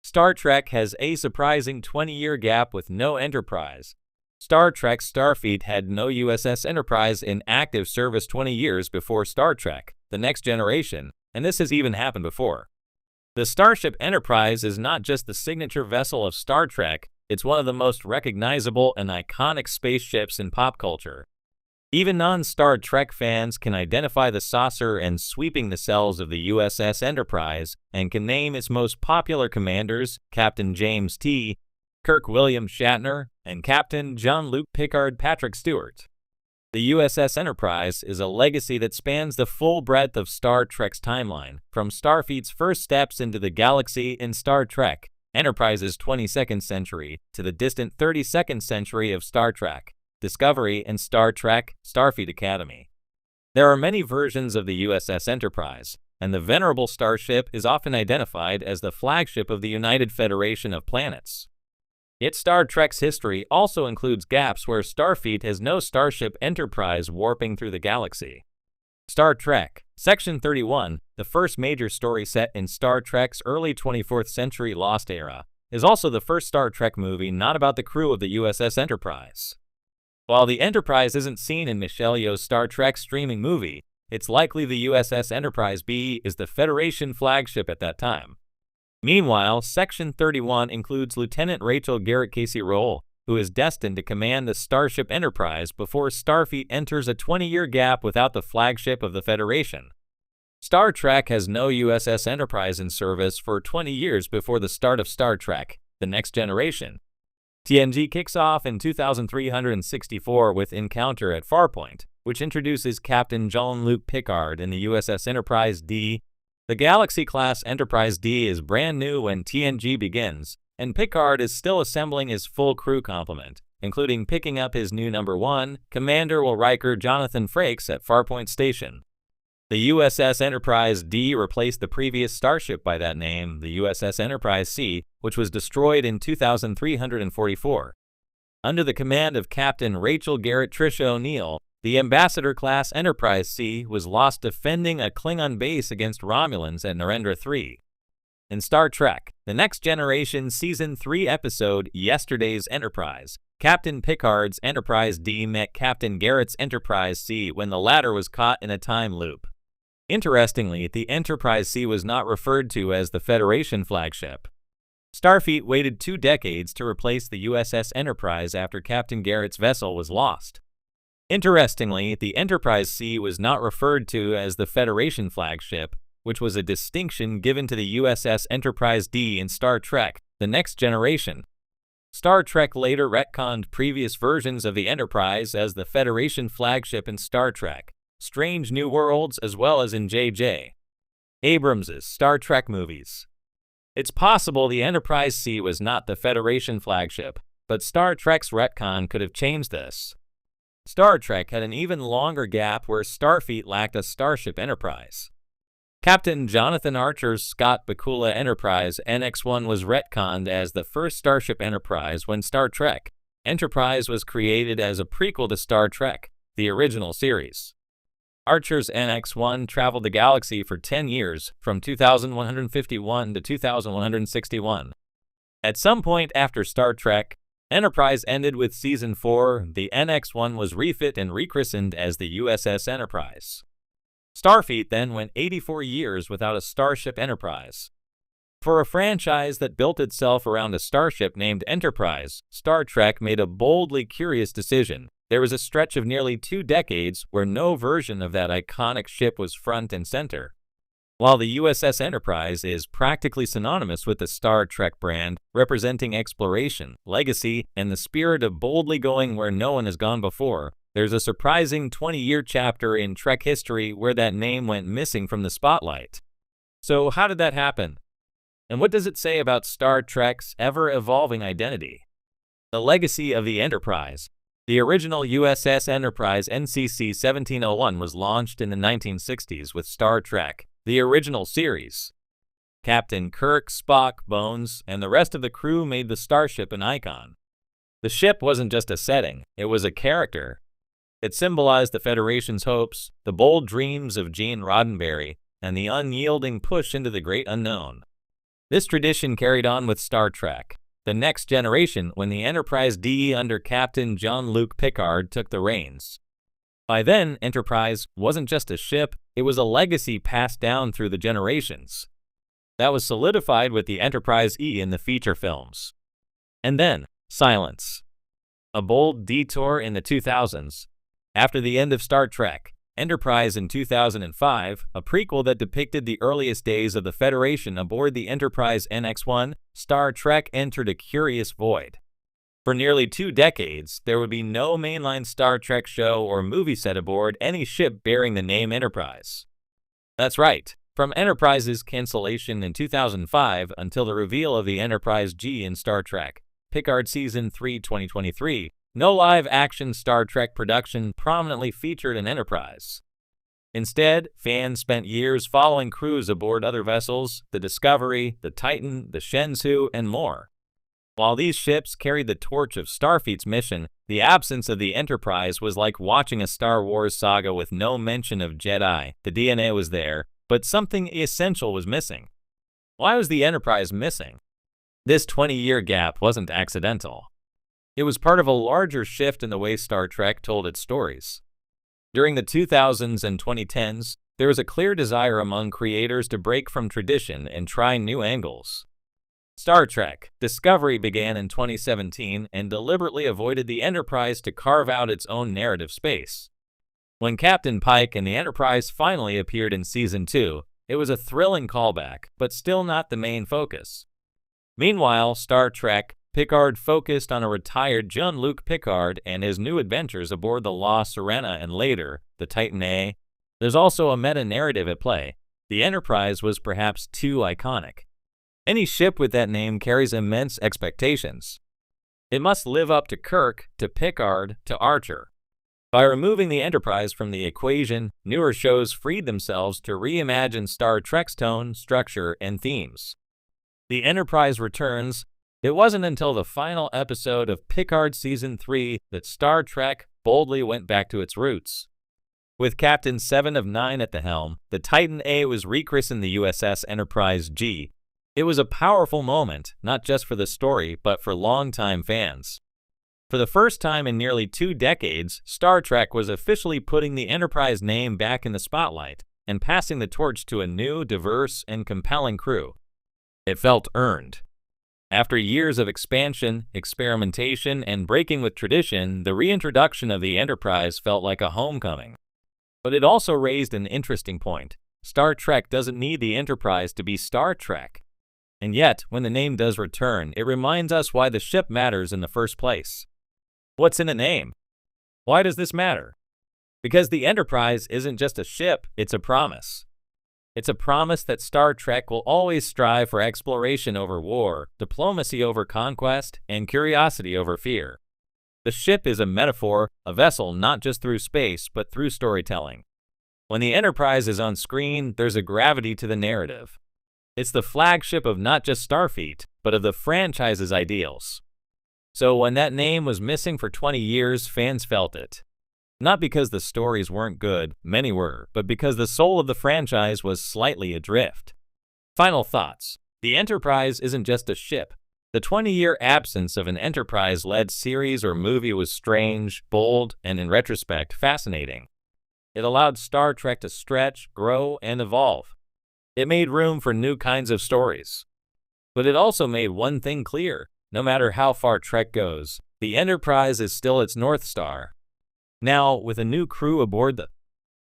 Star Trek has a surprising 20-year gap with no Enterprise. Star Trek's Starfleet had no USS Enterprise in active service 20 years before Star Trek: The Next Generation, and this has even happened before. The Starship Enterprise is not just the signature vessel of Star Trek, it's one of the most recognizable and iconic spaceships in pop culture. Even non-Star Trek fans can identify the saucer and sweeping nacelles of the USS Enterprise and can name its most popular commanders, Captain James T. Kirk William Shatner and Captain Jean-Luc Picard Patrick Stewart. The USS Enterprise is a legacy that spans the full breadth of Star Trek's timeline, from Starfleet's first steps into the galaxy in Star Trek, Enterprise's 22nd century, to the distant 32nd century of Star Trek, Discovery, and Star Trek: Starfleet Academy. There are many versions of the USS Enterprise, and the venerable starship is often identified as the flagship of the United Federation of Planets. Yet Star Trek's history also includes gaps where Starfleet has no Starship Enterprise warping through the galaxy. Star Trek, Section 31, the first major story set in Star Trek's early 24th century Lost era, is also the first Star Trek movie not about the crew of the USS Enterprise. While the Enterprise isn't seen in Michelle Yeoh's Star Trek streaming movie, it's likely the USS Enterprise B is the Federation flagship at that time. Meanwhile, Section 31 includes Lieutenant Rachel Garrett Casey Roll, who is destined to command the Starship Enterprise before Starfleet enters a 20-year gap without the flagship of the Federation. Star Trek has no USS Enterprise in service for 20 years before the start of Star Trek: The Next Generation. TNG kicks off in 2364 with Encounter at Farpoint, which introduces Captain Jean-Luc Picard in the USS Enterprise D. The Galaxy-class Enterprise D is brand new when TNG begins, and Picard is still assembling his full crew complement, including picking up his new number 1, Commander Will Riker Jonathan Frakes at Farpoint Station. The USS Enterprise D replaced the previous starship by that name, the USS Enterprise C, which was destroyed in 2344. Under the command of Captain Rachel Garrett Trisha O'Neill, the Ambassador-class Enterprise C was lost defending a Klingon base against Romulans at Narendra 3. In Star Trek: The Next Generation Season 3 episode Yesterday's Enterprise, Captain Picard's Enterprise D met Captain Garrett's Enterprise C when the latter was caught in a time loop. Interestingly, the Enterprise C was not referred to as the Federation flagship. Starfleet waited 2 decades to replace the USS Enterprise after Captain Garrett's vessel was lost. Interestingly, the Enterprise C was not referred to as the Federation flagship, which was a distinction given to the USS Enterprise D in Star Trek: The Next Generation. Star Trek later retconned previous versions of the Enterprise as the Federation flagship in Star Trek: Strange New Worlds as well as in J.J. Abrams' Star Trek movies. It's possible the Enterprise C was not the Federation flagship, but Star Trek's retcon could have changed this. Star Trek had an even longer gap where Starfleet lacked a Starship Enterprise. Captain Jonathan Archer's Scott Bakula Enterprise NX-1 was retconned as the first Starship Enterprise when Star Trek: Enterprise was created as a prequel to Star Trek, the original series. Archer's NX-1 traveled the galaxy for 10 years, from 2151 to 2161. At some point after Star Trek: Enterprise ended with Season 4, the NX-1 was refit and rechristened as the USS Enterprise. Starfleet then went 84 years without a Starship Enterprise. For a franchise that built itself around a starship named Enterprise, Star Trek made a boldly curious decision. There was a stretch of nearly 2 decades where no version of that iconic ship was front and center. While the USS Enterprise is practically synonymous with the Star Trek brand, representing exploration, legacy, and the spirit of boldly going where no one has gone before, there's a surprising 20-year chapter in Trek history where that name went missing from the spotlight. So how did that happen? And what does it say about Star Trek's ever-evolving identity? The legacy of the Enterprise. The original USS Enterprise NCC 1701 was launched in the 1960s with Star Trek: The Original Series. Captain Kirk, Spock, Bones, and the rest of the crew made the starship an icon. The ship wasn't just a setting, it was a character. It symbolized the Federation's hopes, the bold dreams of Gene Roddenberry, and the unyielding push into the great unknown. This tradition carried on with Star Trek, The Next Generation, when the Enterprise D under Captain Jean-Luc Picard took the reins. By then, Enterprise wasn't just a ship, it was a legacy passed down through the generations. That was solidified with the Enterprise E in the feature films. And then, silence. A bold detour in the 2000s. After the end of Star Trek, Enterprise in 2005, a prequel that depicted the earliest days of the Federation aboard the Enterprise NX-1, Star Trek entered a curious void. For nearly 2 decades, there would be no mainline Star Trek show or movie set aboard any ship bearing the name Enterprise. That's right, from Enterprise's cancellation in 2005 until the reveal of the Enterprise G in Star Trek Picard Season 3 2023, no live-action Star Trek production prominently featured an Enterprise. Instead, fans spent years following crews aboard other vessels, the Discovery, the Titan, the Shenzhou, and more. While these ships carried the torch of Starfleet's mission, the absence of the Enterprise was like watching a Star Wars saga with no mention of Jedi. The DNA was there, but something essential was missing. Why was the Enterprise missing? This 20-year gap wasn't accidental. It was part of a larger shift in the way Star Trek told its stories. During the 2000s and 2010s, there was a clear desire among creators to break from tradition and try new angles. Star Trek Discovery began in 2017 and deliberately avoided the Enterprise to carve out its own narrative space. When Captain Pike and the Enterprise finally appeared in Season 2, it was a thrilling callback, but still not the main focus. Meanwhile, Star Trek Picard focused on a retired Jean-Luc Picard and his new adventures aboard the La Sirena and later, the Titan A. There's also a meta-narrative at play. The Enterprise was perhaps too iconic. Any ship with that name carries immense expectations. It must live up to Kirk, to Picard, to Archer. By removing the Enterprise from the equation, newer shows freed themselves to reimagine Star Trek's tone, structure, and themes. The Enterprise returns. It wasn't until the final episode of Picard Season 3 that Star Trek boldly went back to its roots. With Captain 7 of 9 at the helm, the Titan A was rechristened the USS Enterprise G. It was a powerful moment, not just for the story, but for longtime fans. For the first time in nearly 2 decades, Star Trek was officially putting the Enterprise name back in the spotlight and passing the torch to a new, diverse, and compelling crew. It felt earned. After years of expansion, experimentation, and breaking with tradition, the reintroduction of the Enterprise felt like a homecoming. But it also raised an interesting point. Star Trek doesn't need the Enterprise to be Star Trek. And yet, when the name does return, it reminds us why the ship matters in the first place. What's in a name? Why does this matter? Because the Enterprise isn't just a ship, it's a promise. It's a promise that Star Trek will always strive for exploration over war, diplomacy over conquest, and curiosity over fear. The ship is a metaphor, a vessel not just through space, but through storytelling. When the Enterprise is on screen, there's a gravity to the narrative. It's the flagship of not just Starfleet, but of the franchise's ideals. So when that name was missing for 20 years, fans felt it. Not because the stories weren't good, many were, but because the soul of the franchise was slightly adrift. Final thoughts. The Enterprise isn't just a ship. The 20-year absence of an Enterprise-led series or movie was strange, bold, and in retrospect, fascinating. It allowed Star Trek to stretch, grow, and evolve. It made room for new kinds of stories. But it also made one thing clear. No matter how far Trek goes, the Enterprise is still its North Star. Now, with a new crew aboard the